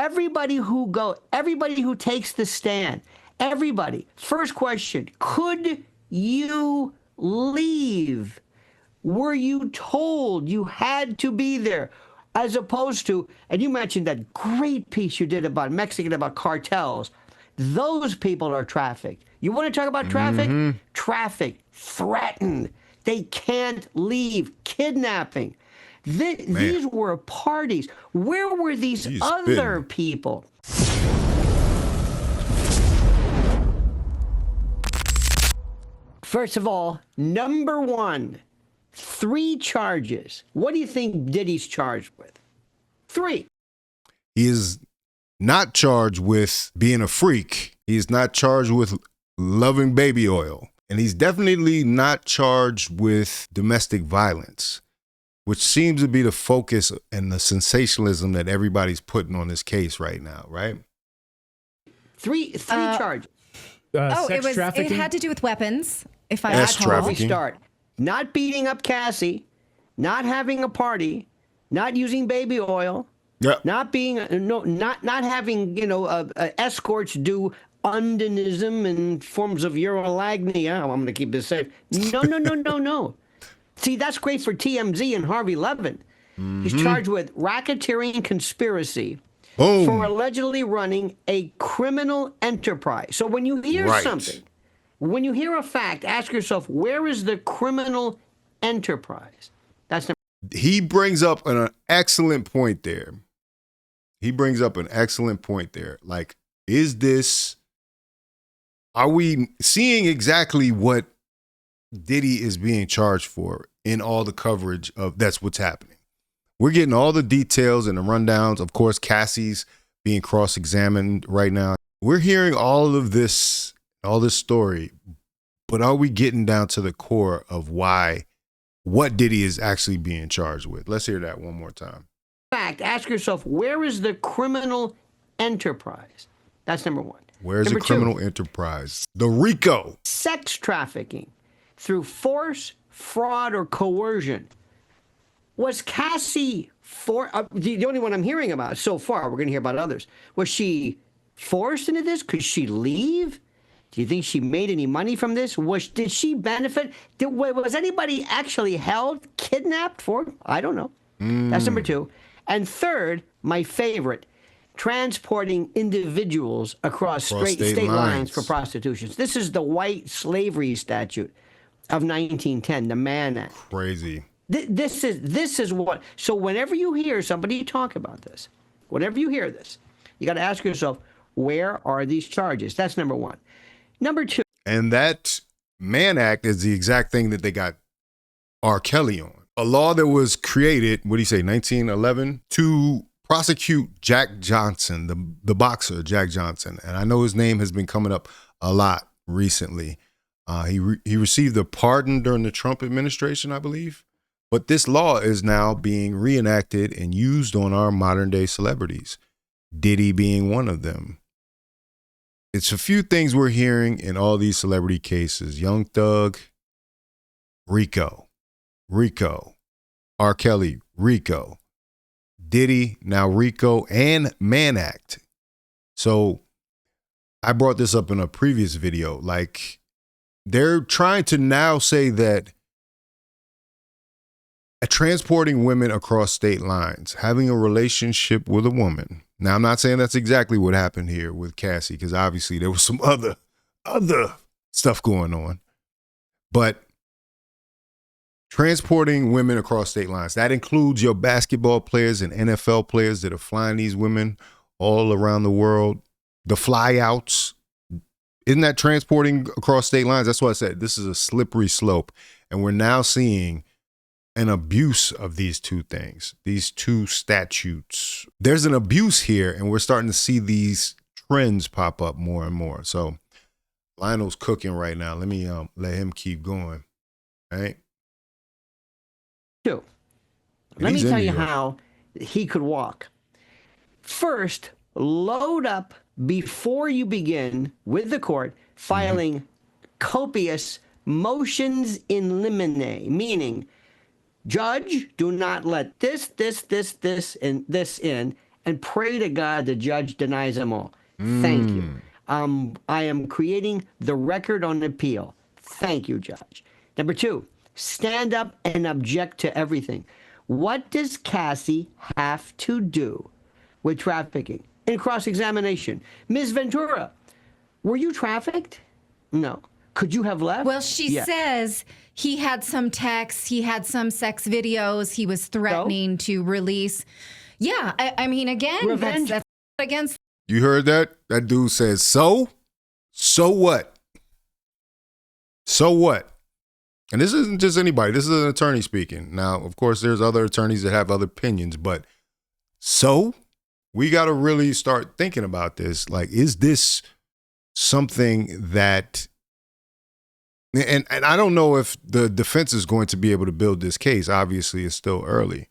everybody who takes the stand, everybody. First question, could you leave? Were you told you had to be there? As opposed to, and you mentioned that great piece you did about Mexican, about cartels. Those people are trafficked. You want to talk about traffic? Traffic, threatened. They can't leave. Kidnapping. These were parties. Where were these other people? First of all, number one, 3 charges. What do you think Diddy's charged with? 3. He is not charged with being a freak. He is not charged with loving baby oil. And he's definitely not charged with domestic violence, which seems to be the focus and the sensationalism that everybody's putting on this case right now, right? 3 charges. Sex trafficking? It had to do with weapons, if I Sex recall. trafficking. Start. Not beating up Cassie, not having a party, not using baby oil, not being not having escorts do undonism and forms of urolagnia. I'm going to keep this safe. No. See, that's great for TMZ and Harvey Levin. He's charged with racketeering conspiracy for allegedly running a criminal enterprise. So when you hear something, when you hear a fact, ask yourself, where is the criminal enterprise? He brings up an excellent point there. Like, are we seeing exactly what Diddy is being charged for in all the coverage of that's what's happening? We're getting all the details and the rundowns. Of course, Cassie's being cross-examined right now. We're hearing all of this, all this story, but are we getting down to the core of what Diddy is actually being charged with? Let's hear that one more time. Fact, ask yourself, where is the criminal enterprise? That's number one. Where's the criminal enterprise? The RICO. Sex trafficking through force, fraud, or coercion. Was Cassie the only one I'm hearing about so far? We're going to hear about others. Was she forced into this? Could she leave? Do you think she made any money from this? Did she benefit? Was anybody actually held, kidnapped for? I don't know. That's number 2. And third, my favorite, transporting individuals across state lines for prostitution. This is the white slavery statute of 1910, the Mann Act. Crazy. This is what. So whenever you hear somebody talk about this, whenever you hear this, you got to ask yourself, where are these charges? That's number 1. Number 2. And that Mann Act is the exact thing that they got R. Kelly on. A law that was created, 1911, to prosecute Jack Johnson, the boxer Jack Johnson. And I know his name has been coming up a lot recently. He received a pardon during the Trump administration, I believe. But this law is now being reenacted and used on our modern day celebrities, Diddy being one of them. It's a few things we're hearing in all these celebrity cases. Young Thug, RICO. R. Kelly, RICO. Diddy, now RICO and Mann Act. So I brought this up in a previous video. Like, they're trying to now say that transporting women across state lines, having a relationship with a woman. Now, I'm not saying that's exactly what happened here with Cassie, because obviously there was some other stuff going on. But transporting women across state lines, that includes your basketball players and NFL players that are flying these women all around the world. The flyouts, isn't that transporting across state lines? That's why I said this is a slippery slope. And we're now seeing an abuse of these two things, these two statutes. There's an abuse here, and we're starting to see these trends pop up more and more. So Lionel's cooking right now. Let me let him keep going. All right. Let me tell you how he could walk. First, load up before you begin with the court filing copious motions in limine, meaning, judge, do not let this, and this in, and pray to God the judge denies them all. Thank you. I am creating the record on appeal. Thank you, Judge. Number 2, stand up and object to everything. What does Cassie have to do with trafficking? In cross-examination, Ms. Ventura, were you trafficked? No. Could you have left? Well, she says he had some texts, he had some sex videos, he was threatening to release. Yeah, I mean, again, Revenge. that's against. You heard that? That dude says, so what? So what? And this isn't just anybody. This is an attorney speaking. Now, of course, there's other attorneys that have other opinions, but so we got to really start thinking about this. Like, is this something that, and I don't know if the defense is going to be able to build this case. Obviously, it's still early.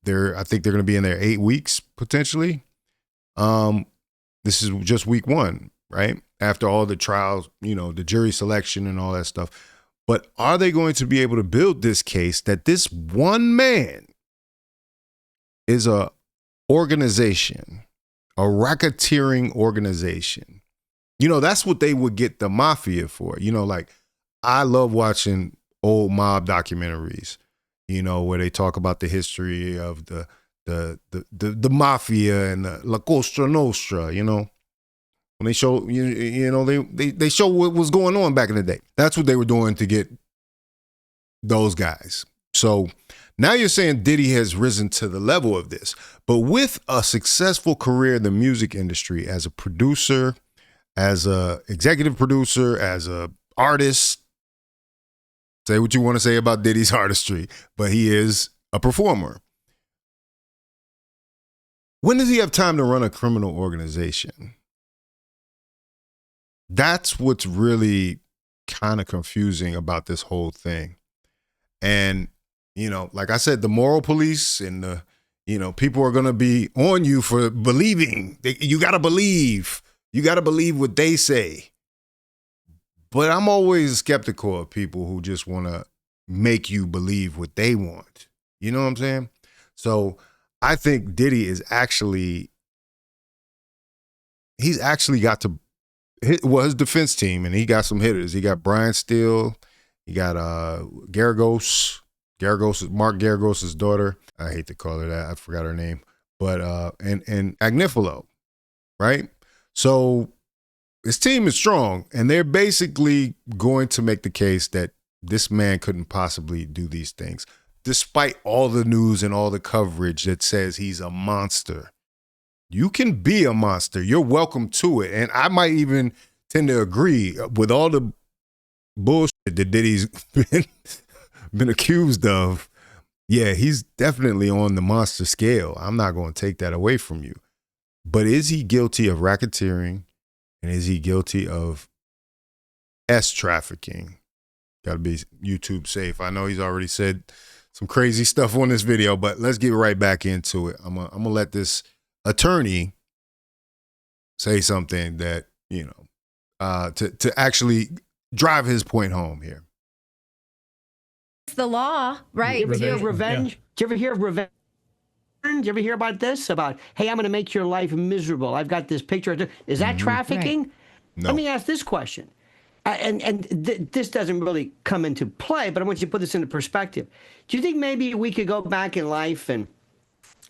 I think they're going to be in there 8 weeks, potentially. This is just week 1, right? After all the trials, the jury selection and all that stuff. But are they going to be able to build this case that this one man is a organization, a racketeering organization? That's what they would get the mafia for. Like, I love watching old mob documentaries, where they talk about the history of the mafia and the La Cosa Nostra, when they show, they show what was going on back in the day. That's what they were doing to get those guys. So now you're saying Diddy has risen to the level of this, but with a successful career in the music industry as a producer, as a executive producer, as a artist, say what you want to say about Diddy's artistry, but he is a performer. When does he have time to run a criminal organization? That's what's really kind of confusing about this whole thing. And, like I said, the moral police and the, people are going to be on you for believing. You got to believe. You got to believe what they say. But I'm always skeptical of people who just want to make you believe what they want. You know what I'm saying? So I think Diddy is he's actually got to hit his defense team, and he got some hitters. He got Brian Steele. He got Garagos. Mark Garagos' daughter. I hate to call her that. I forgot her name. But and Agnifilo, right? So his team is strong, and they're basically going to make the case that this man couldn't possibly do these things, despite all the news and all the coverage that says he's a monster. You can be a monster. You're welcome to it. And I might even tend to agree with all the bullshit that Diddy's been accused of. Yeah, he's definitely on the monster scale. I'm not going to take that away from you. But is he guilty of racketeering? And is he guilty of trafficking? Got to be YouTube safe. I know he's already said some crazy stuff on this video, but let's get right back into it. I'm gonna let this attorney say something that, to actually drive his point home here. It's the law, right? Did you ever hear of revenge? Did you ever hear of revenge? Did you ever hear about this? About, hey, I'm going to make your life miserable. I've got this picture. Is that trafficking? Right. No. Let me ask this question. This doesn't really come into play, but I want you to put this into perspective. Do you think maybe we could go back in life and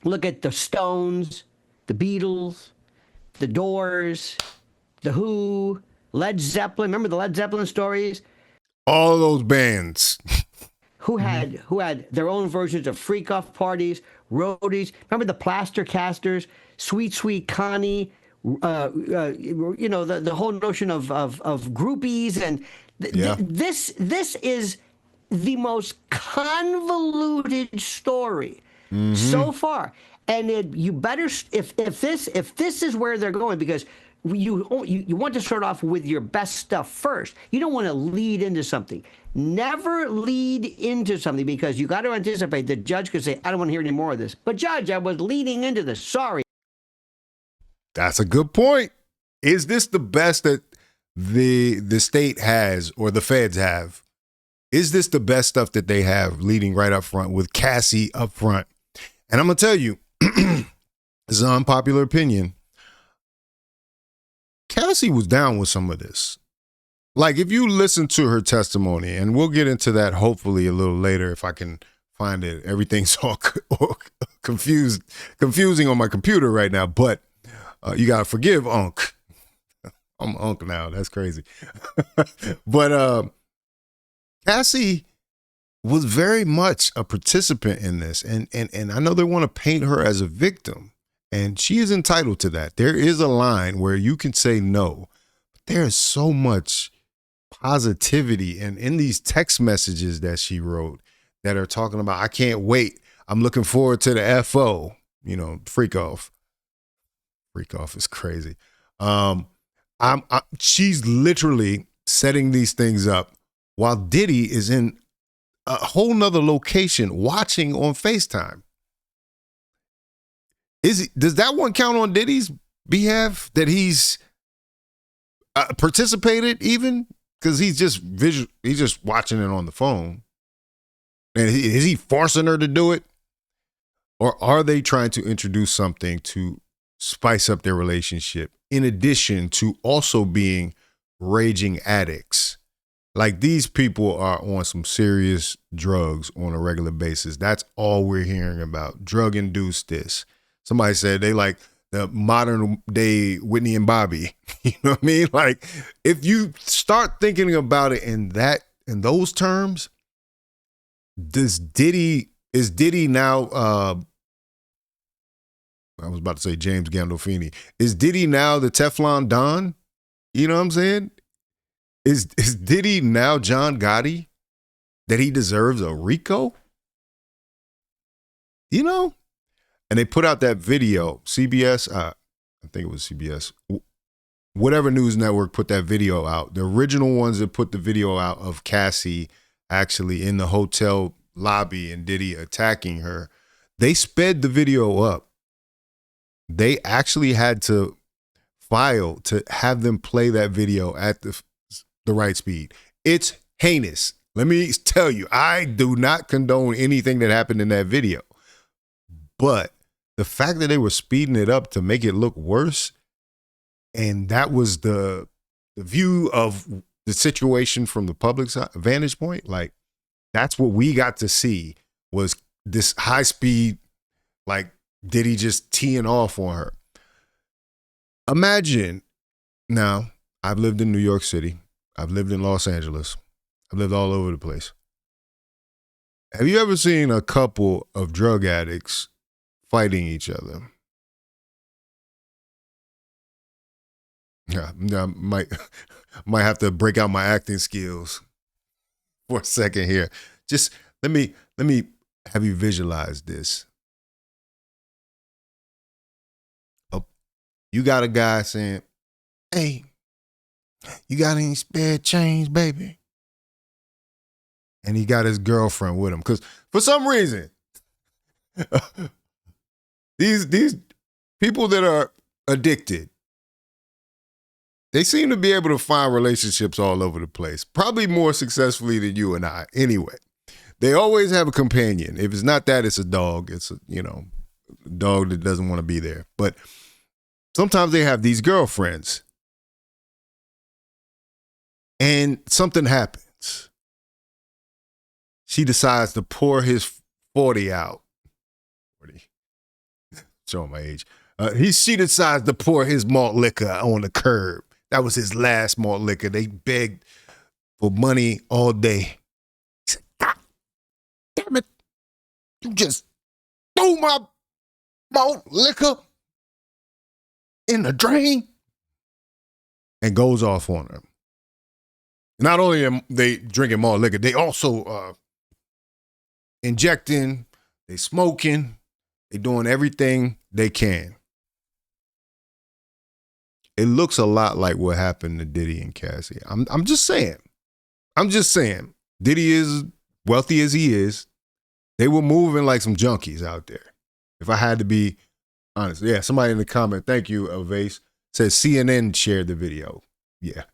look at the Stones, the Beatles, the Doors, the Who, Led Zeppelin? Remember the Led Zeppelin stories? All those bands. Who had their own versions of freak-off parties, roadies. Remember the Plaster Casters, Sweet Sweet Connie, the whole notion of groupies. And this is the most convoluted story so far. And you better, if this is where they're going, because you want to start off with your best stuff first. You don't want to lead into something. Never lead into something, because you got to anticipate the judge could say, I don't want to hear any more of this. But judge, I was leading into this. Sorry. That's a good point. Is this the best that the state has, or the feds have? Is this the best stuff that they have leading right up front with Cassie up front? And I'm going to tell you, It's an unpopular opinion. Cassie was down with some of this. Like, if you listen to her testimony, and we'll get into that hopefully a little later if I can find it. Everything's all confusing on my computer right now, but you got to forgive Unc. I'm Unc now. That's crazy. But Cassie was very much a participant in this. And I know they want to paint her as a victim, and she is entitled to that. There is a line where you can say no. But there is so much positivity and in these text messages that she wrote that are talking about, I can't wait. I'm looking forward to the FO, freak off. Freak off is crazy. She's literally setting these things up while Diddy is in a whole nother location watching on FaceTime. Does that one count on Diddy's behalf that he's participated even? Because he's just watching it on the phone. And is he forcing her to do it? Or are they trying to introduce something to spice up their relationship in addition to also being raging addicts? Like, these people are on some serious drugs on a regular basis. That's all we're hearing about. Drug-induced this. Somebody said they like the modern day Whitney and Bobby. You know what I mean? Like, if you start thinking about it in those terms, is Diddy now, I was about to say James Gandolfini. Is Diddy now the Teflon Don? You know what I'm saying? Is Diddy now John Gotti, that he deserves a RICO? And they put out that video, CBS, I think it was CBS, whatever news network put that video out. The original ones that put the video out of Cassie actually in the hotel lobby and Diddy attacking her, they sped the video up. They actually had to file to have them play that video at the right speed. It's heinous. Let me tell you, I do not condone anything that happened in that video. But the fact that they were speeding it up to make it look worse, and that was the view of the situation from the public's vantage point, like, that's what we got to see, was this high speed, like, Diddy just teeing off on her. Imagine, now, I've lived in New York City. I've lived in Los Angeles. I've lived all over the place. Have you ever seen a couple of drug addicts fighting each other? Yeah, I might have to break out my acting skills for a second here. Just let me have you visualize this. Oh, you got a guy saying, "Hey, you got any spare change, baby?" And he got his girlfriend with him because for some reason, these people that are addicted, they seem to be able to find relationships all over the place, probably more successfully than you and I. Anyway, they always have a companion. If it's not that, it's a dog. It's a dog that doesn't want to be there. But sometimes they have these girlfriends, and something happens. She decides to pour his 40 out. 40. Showing my age. She decides to pour his malt liquor on the curb. That was his last malt liquor. They begged for money all day. He said, "God damn it. You just threw my malt liquor in the drain." And goes off on her. Not only are they drinking malt liquor, they also injecting, they smoking, they doing everything they can. It looks a lot like what happened to Diddy and Cassie. I'm just saying. Diddy is wealthy as he is. They were moving like some junkies out there. If I had to be honest. Yeah, somebody in the comment, thank you, Vase, says CNN shared the video. Yeah.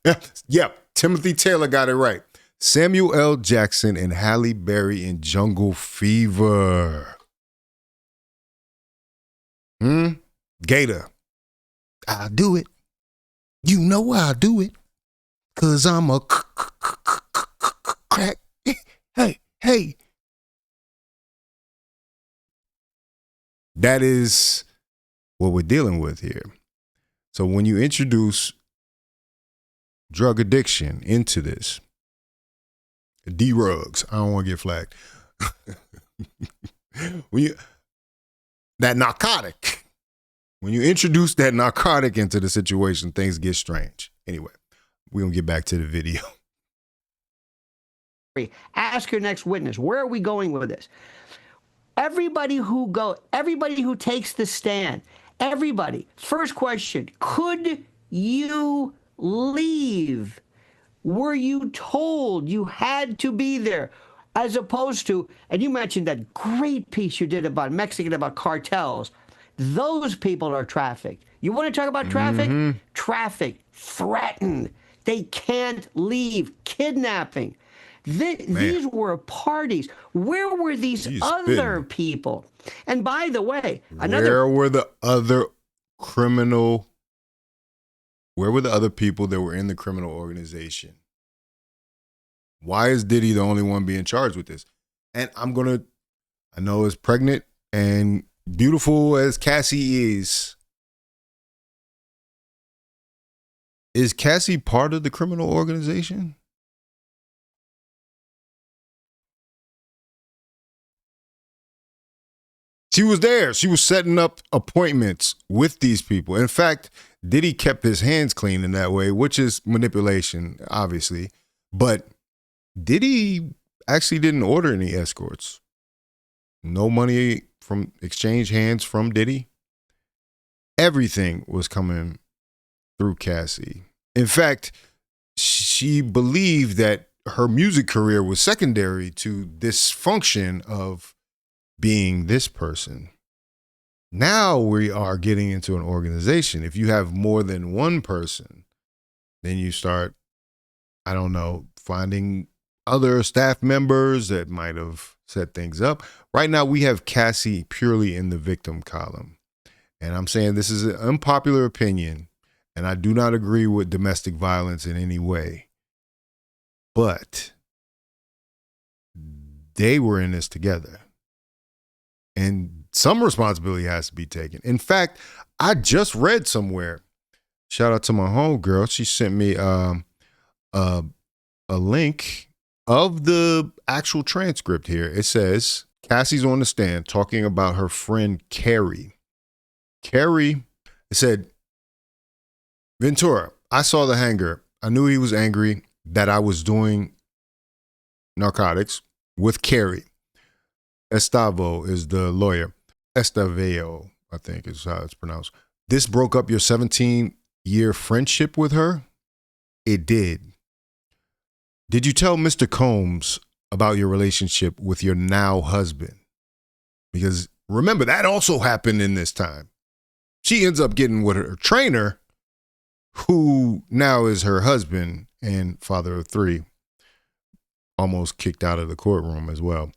Yep. Timothy Taylor got it right. Samuel L. Jackson and Halle Berry in Jungle Fever. Gator, I'll do it. You know I'll do it. Cause I'm a crack. Hey. That is what we're dealing with here. So when you introduce drug addiction into this, D-rugs, I don't want to get flagged. That narcotic, when you introduce that narcotic into the situation, things get strange. Anyway, we're going to get back to the video. Ask your next witness. Where are we going with this? Everybody who takes the stand, everybody. First question, could you leave? Were you told you had to be there? As opposed to, and you mentioned that great piece you did about Mexican, about cartels. Those people are trafficked. You want to talk about traffic? Mm-hmm. Traffic, threatened. They can't leave. Kidnapping. These were parties. Where were these other people? And by the way, where were the other people that were in the criminal organization? Why is Diddy the only one being charged with this? And I know as pregnant and beautiful as Cassie is Cassie part of the criminal organization? She was there. She was setting up appointments with these people. In fact, Diddy kept his hands clean in that way, which is manipulation, obviously. But Diddy actually didn't order any escorts. No money from exchange hands from Diddy. Everything was coming through Cassie. In fact, she believed that her music career was secondary to this function of being this person. Now we are getting into an organization. If you have more than one person, then you start, I don't know, finding other staff members that might have set things up. Right now, we have Cassie purely in the victim column. And I'm saying this is an unpopular opinion, and I do not agree with domestic violence in any way. But they were in this together. And some responsibility has to be taken. In fact, I just read somewhere, shout out to my homegirl, she sent me a link of the actual transcript here. It says, Cassie's on the stand talking about her friend Carrie. Carrie, it said, Ventura, I saw the hanger. I knew he was angry that I was doing narcotics with Carrie. Estavo is the lawyer. Estaveo, I think is how it's pronounced. This broke up your 17-year friendship with her? It did. Did you tell Mr. Combs about your relationship with your now husband? Because remember, that also happened in this time. She ends up getting with her trainer, who now is her husband and father of 3, almost kicked out of the courtroom as well.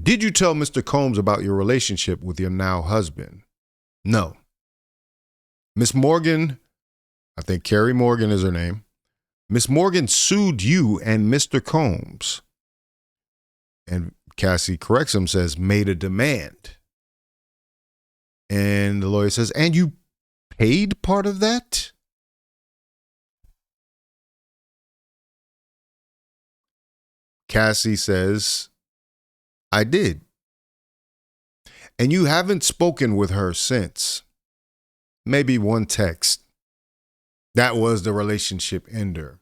Did you tell Mr. Combs about your relationship with your now husband? No. Miss Morgan, I think Carrie Morgan is her name. Miss Morgan sued you and Mr. Combs. And Cassie corrects him, says, made a demand. And the lawyer says, and you paid part of that? Cassie says, I did. And you haven't spoken with her since. Maybe one text. That was the relationship ender.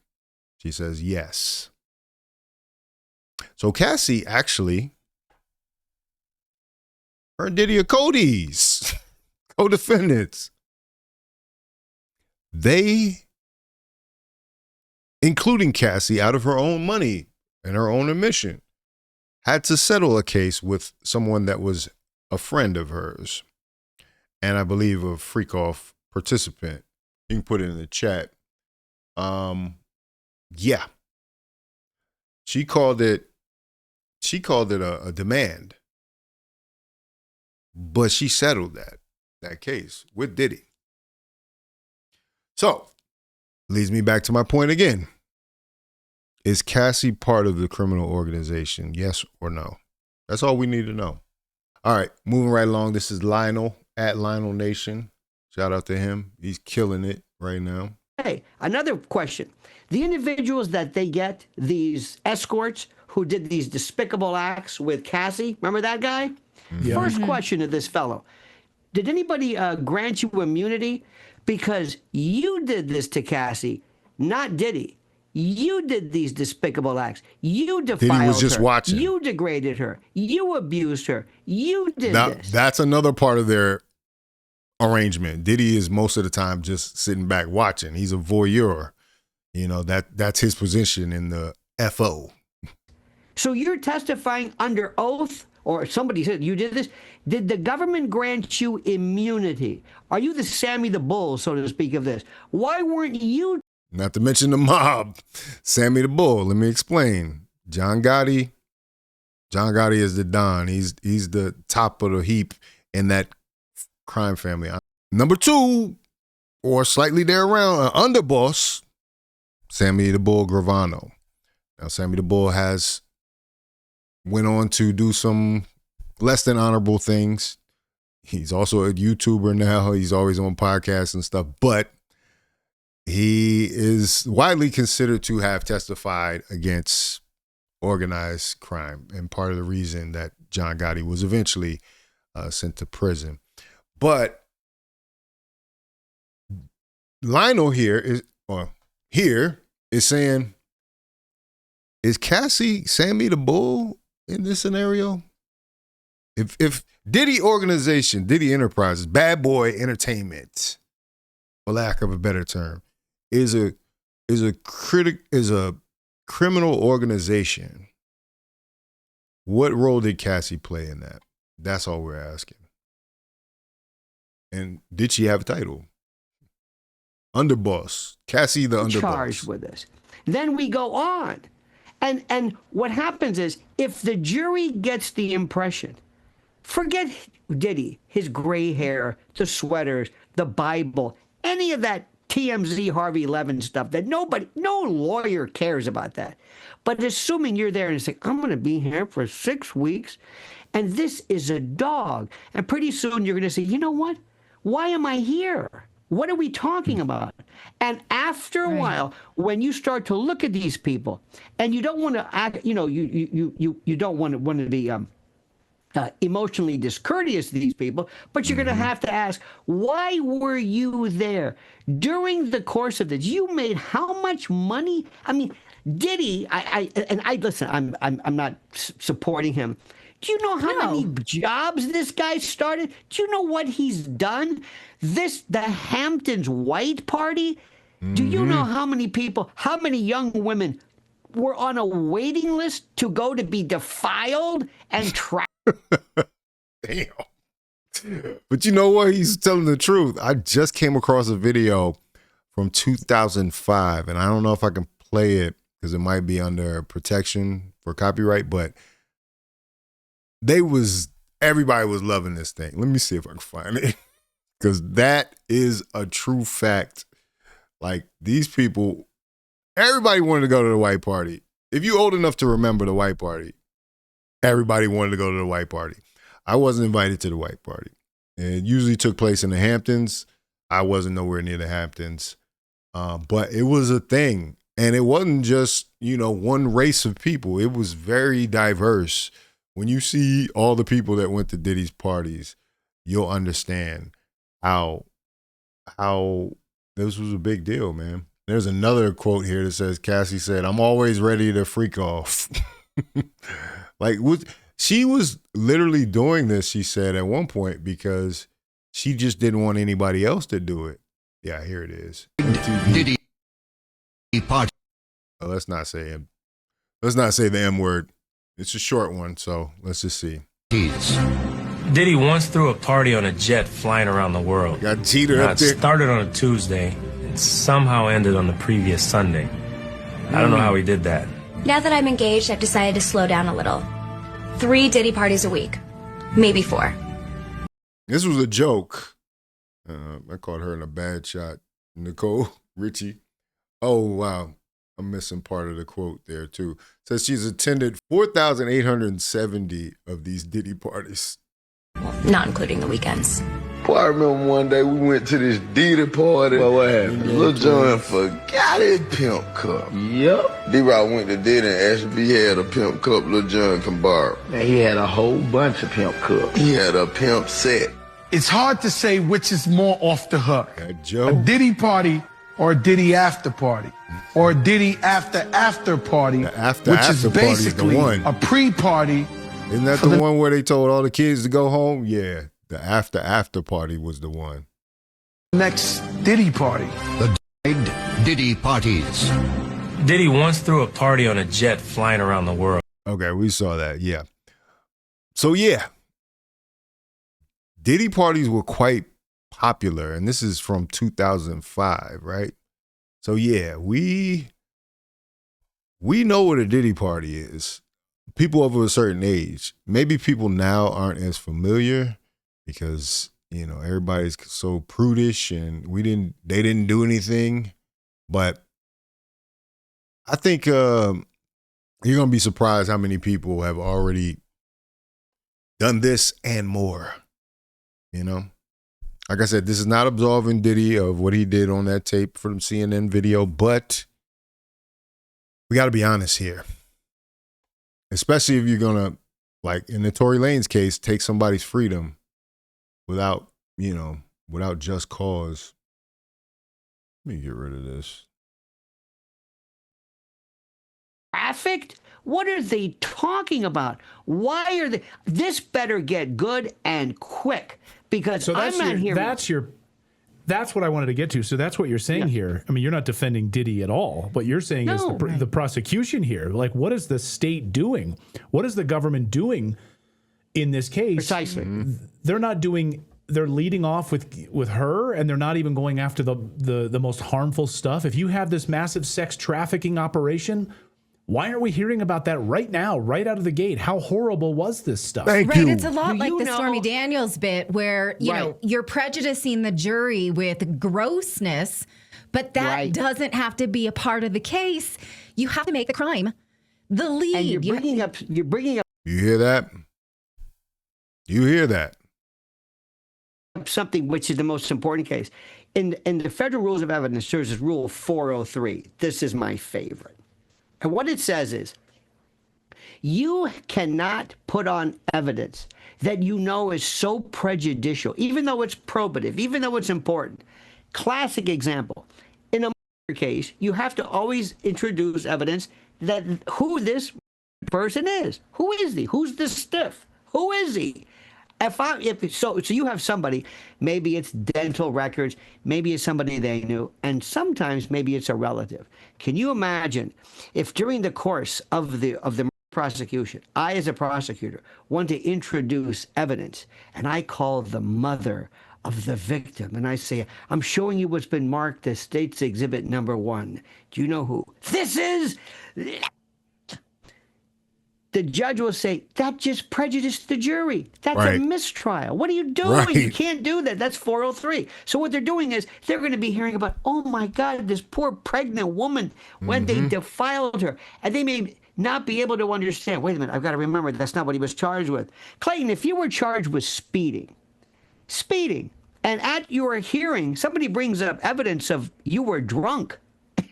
She says, yes. So Cassie actually, her and Diddy are Cody's co-defendants. They, including Cassie, out of her own money and her own admission, had to settle a case with someone that was a friend of hers. And I believe a freak-off participant. You can put it in the chat. Yeah. She called it a demand. But she settled that. that case with Diddy. So, leads me back to my point again. Is Cassie part of the criminal organization? Yes or no? That's all we need to know. All right, moving right along. This is Lionel at Lionel Nation. Shout out to him. He's killing it right now. Hey, another question. The individuals that they get, these escorts who did these despicable acts with Cassie, remember that guy? Yeah. First question to this fellow. Did anybody grant you immunity? Because you did this to Cassie, not Diddy. You did these despicable acts. You defiled Diddy was just her. watching. You degraded her. You abused her. You did this. That's another part of their arrangement. Diddy is most of the time just sitting back watching. He's a voyeur. You know, that's his position in the FO. So you're testifying under oath, or somebody said you did this. Did the government grant you immunity? Are you the Sammy the Bull, so to speak, of this? Why weren't you? Not to mention the mob. Sammy the Bull. Let me explain. John Gotti is the Don. He's the top of the heap in that crime family. Number two, or slightly there around, an underboss, Sammy the Bull Gravano. Now, Sammy the Bull went on to do some less than honorable things. He's also a YouTuber now. He's always on podcasts and stuff, but he is widely considered to have testified against organized crime and part of the reason that John Gotti was eventually sent to prison. But Lionel here is saying, is Cassie Sammy the Bull in this scenario? If Diddy Organization, Diddy Enterprises, Bad Boy Entertainment, for lack of a better term, is a criminal organization, what role did Cassie play in that? That's all we're asking. And did she have a title? Underboss. Cassie the underboss. Charged with this. Then we go on. And what happens is, if the jury gets the impression, forget Diddy, his gray hair, the sweaters, the Bible, any of that TMZ Harvey Levin stuff that no lawyer cares about that. But assuming you're there and say, I'm going to be here for 6 weeks, and this is a dog. And pretty soon you're going to say, you know what? Why am I here? What are we talking about? And after a while, when you start to look at these people, and you don't want to act, you don't want to be emotionally discourteous to these people, but you're going to have to ask, why were you there during the course of this? You made how much money? I mean, Diddy, I listen, I'm not supporting him. Do you know how many jobs this guy started? Do you know what he's done? The Hamptons White Party. Do you know how many people, how many young women were on a waiting list to go to be defiled and trapped? Damn. But you know what? He's telling the truth. I just came across a video from 2005, and I don't know if I can play it because it might be under protection for copyright, but everybody was loving this thing. Let me see if I can find it, because that is a true fact. Like, these people, everybody wanted to go to the white party. If you're old enough to remember the white party, everybody wanted to go to the white party. I wasn't invited to the white party. It usually took place in the Hamptons. I wasn't nowhere near the Hamptons. But it was a thing. And it wasn't just, one race of people. It was very diverse. When you see all the people that went to Diddy's parties, you'll understand how this was a big deal, man. There's another quote here that says, Cassie said, "I'm always ready to freak off." She was literally doing this, she said, at one point, because she just didn't want anybody else to do it. Yeah, here it is. Diddy party. Let's not say the M word. It's a short one, so let's just see. Diddy once threw a party on a jet flying around the world. Got Jeter up there. It started on a Tuesday and somehow ended on the previous Sunday. I don't know how he did that. Now that I'm engaged, I've decided to slow down a little. 3 Diddy parties a week. Maybe 4. This was a joke. I caught her in a bad shot. Nicole Richie. Oh, wow. I'm missing part of the quote there, too. Says she's attended 4,870 of these Diddy parties. Not including the weekends. Well, I remember one day we went to this Diddy party. Well, what happened? Lil Jon forgot his pimp cup. Yep. D-Rock went to Diddy and asked if he had a pimp cup Lil Jon can borrow. And he had a whole bunch of pimp cups. He had a pimp set. It's hard to say which is more off the hook. Joe. A Diddy party or a Diddy after party. Or a Diddy after party. The after which is party is basically the one. a pre-party. Isn't that the one where they told all the kids to go home? Yeah. The after party was the one. Next Diddy party. The Diddy parties. Diddy once threw a party on a jet flying around the world. Okay, we saw that. Yeah. So, yeah. Diddy parties were quite popular, and this is from 2005, right? So, yeah, we know what a Diddy party is. People over a certain age. Maybe people now aren't as familiar because, you know, everybody's so prudish and they didn't do anything. But I think you're going to be surprised how many people have already done this and more. You know, like I said, this is not absolving Diddy of what he did on that tape from CNN video, but we got to be honest here. Especially if you're going to, like in the Tory Lanez case, take somebody's freedom without just cause. Let me get rid of this. Trafficked? What are they talking about? Why are they? This better get good and quick because I'm not hearing. That's what I wanted to get to. So that's what you're saying here. I mean, you're not defending Diddy at all. What you're saying is the prosecution here. Like, what is the state doing? What is the government doing in this case? Precisely. They're not doing. They're leading off with her, and they're not even going after the most harmful stuff. If you have this massive sex trafficking operation, why aren't we hearing about that right now, right out of the gate? How horrible was this stuff? Thank you. It's a lot like the Stormy Daniels bit where, you know, you're prejudicing the jury with grossness, but that doesn't have to be a part of the case. You have to make the crime the lead. And you're bringing up. You hear that? You hear that? Something which is the most important case. In the Federal Rules of Evidence, there's this Rule 403. This is my favorite. And what it says is, you cannot put on evidence that you know is so prejudicial, even though it's probative, even though it's important. Classic example. In a murder case, you have to always introduce evidence that who this person is. Who is he? Who's the stiff? Who is he? So you have somebody, maybe it's dental records, maybe it's somebody they knew, and sometimes maybe it's a relative. Can you imagine if during the course of the prosecution, I as a prosecutor want to introduce evidence, and I call the mother of the victim, and I say, I'm showing you what's been marked as State's Exhibit number 1. Do you know who this is? The judge will say, that just prejudiced the jury. That's a mistrial. What are you doing? Right. You can't do that. That's 403. So what they're doing is they're going to be hearing about, oh, my God, this poor pregnant woman, when they defiled her. And they may not be able to understand, wait a minute, I've got to remember that's not what he was charged with. Clayton, if you were charged with speeding, and at your hearing, somebody brings up evidence of you were drunk,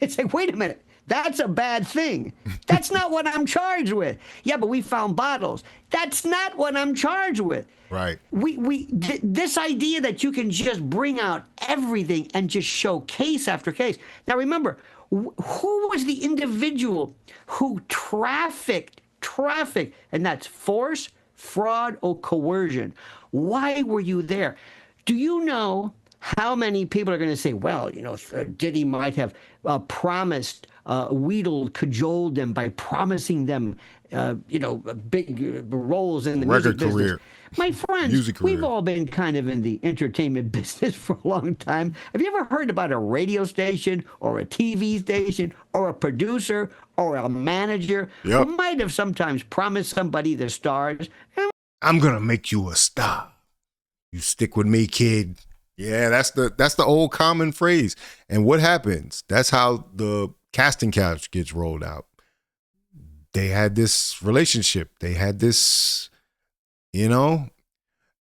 it's like, wait a minute. That's a bad thing. That's not what I'm charged with. Yeah, but we found bottles. That's not what I'm charged with. Right. This idea that you can just bring out everything and just show case after case. Now remember, who was the individual who trafficked, and that's force, fraud, or coercion? Why were you there? Do you know how many people are going to say, well, you know, Diddy might have promised, wheedled, cajoled them by promising them, big roles in the music business. Career. My friends, we've all been kind of in the entertainment business for a long time. Have you ever heard about a radio station or a TV station or a producer or a manager who might have sometimes promised somebody the stars? I'm going to make you a star. You stick with me, kid. Yeah, that's the old common phrase. And what happens? That's how the casting couch gets rolled out. They had this relationship. They had this, you know.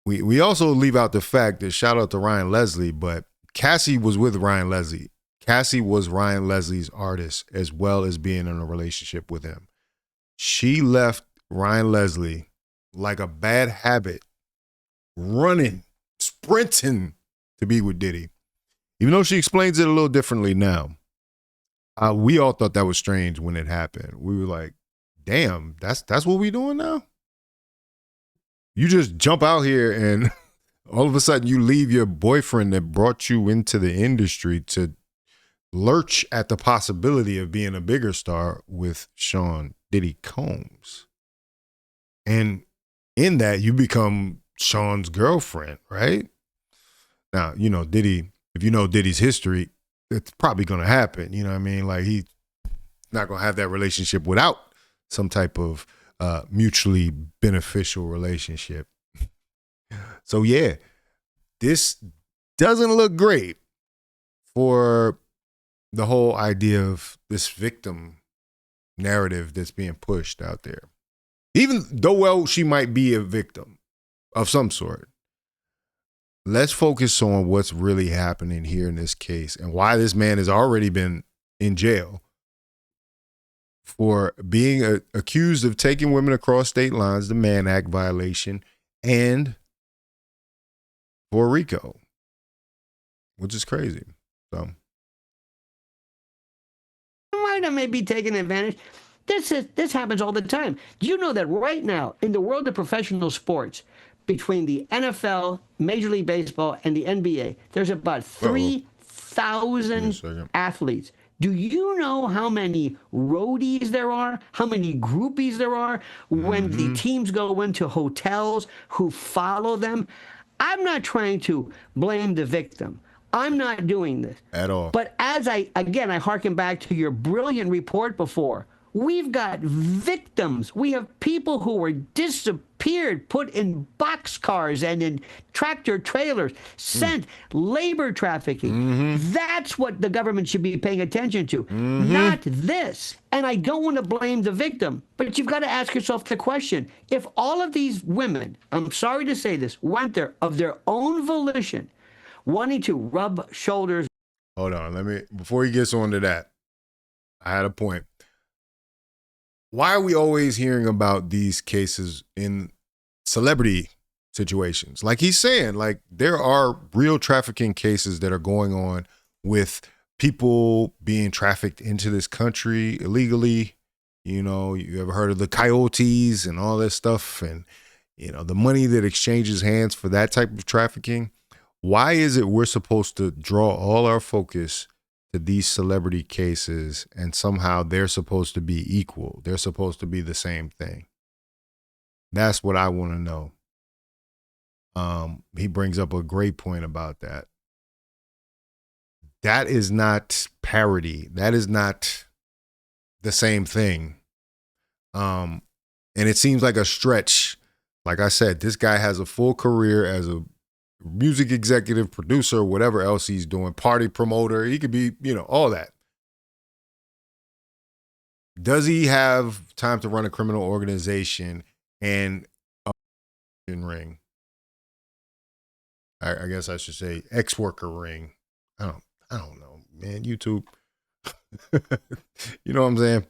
We also leave out the fact that, shout out to Ryan Leslie, but Cassie was with Ryan Leslie. Cassie was Ryan Leslie's artist as well as being in a relationship with him. She left Ryan Leslie like a bad habit, running, sprinting to be with Diddy. Even though she explains it a little differently now. We all thought that was strange when it happened. We were like, damn, that's what we doing now? You just jump out here and all of a sudden you leave your boyfriend that brought you into the industry to lurch at the possibility of being a bigger star with Sean Diddy Combs. And in that, you become Sean's girlfriend, right? Now, you know, Diddy, if you know Diddy's history, it's probably going to happen. You know what I mean? Like, he's not going to have that relationship without some type of mutually beneficial relationship. So, yeah, this doesn't look great for the whole idea of this victim narrative that's being pushed out there. Even though, well, she might be a victim of some sort. Let's focus on what's really happening here in this case and why this man has already been in jail for being accused of taking women across state lines, the Mann Act violation, and for RICO, which is crazy. So, might have maybe taken advantage. This happens all the time. Do you know that right now in the world of professional sports, between the NFL, Major League Baseball, and the NBA, there's about 3,000 athletes. Do you know how many roadies there are? How many groupies there are when the teams go into hotels who follow them? I'm not trying to blame the victim. I'm not doing this. At all. But as I hearken back to your brilliant report before, we've got victims. We have people who were disappeared, put in boxcars and in tractor trailers, sent labor trafficking. That's what the government should be paying attention to, not this. And I don't want to blame the victim, but you've got to ask yourself the question, if all of these women, I'm sorry to say this, went there of their own volition, wanting to rub shoulders. Hold on, before he gets on to that, I had a point. Why are we always hearing about these cases in celebrity situations? Like he's saying, like there are real trafficking cases that are going on with people being trafficked into this country illegally. You know, you ever heard of the coyotes and all that stuff, and you know, the money that exchanges hands for that type of trafficking. Why is it we're supposed to draw all our focus to these celebrity cases and somehow they're supposed to be equal? They're supposed to be the same thing. That's what I want to know. He brings up a great point about that. That is not parody. That is not the same thing. And it seems like a stretch. Like I said, this guy has a full career as a music executive, producer, whatever else he's doing, party promoter. He could be, you know, all that. Does he have time to run a criminal organization and a ring? I guess I should say ex-worker ring. I don't know, man. YouTube. You know what I'm saying?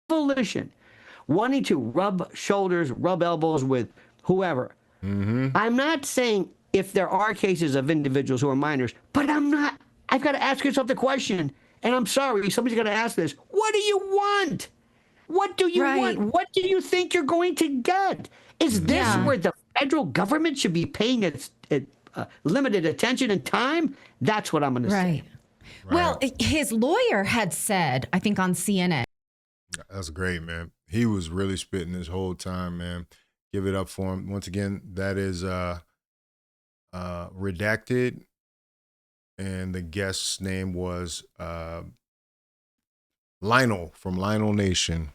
Volition. Wanting to rub shoulders, rub elbows with whoever. I'm not saying if there are cases of individuals who are minors, but I've got to ask yourself the question, and I'm sorry, somebody's got to ask this. What do you want? What do you want? What do you think you're going to get? Is this where the federal government should be paying its limited attention and time? That's what I'm going to say. Well, his lawyer had said, I think on CNN. That's great, man. He was really spitting this whole time, man. Give it up for him. Once again, that is redacted. And the guest's name was Lionel from Lionel Nation.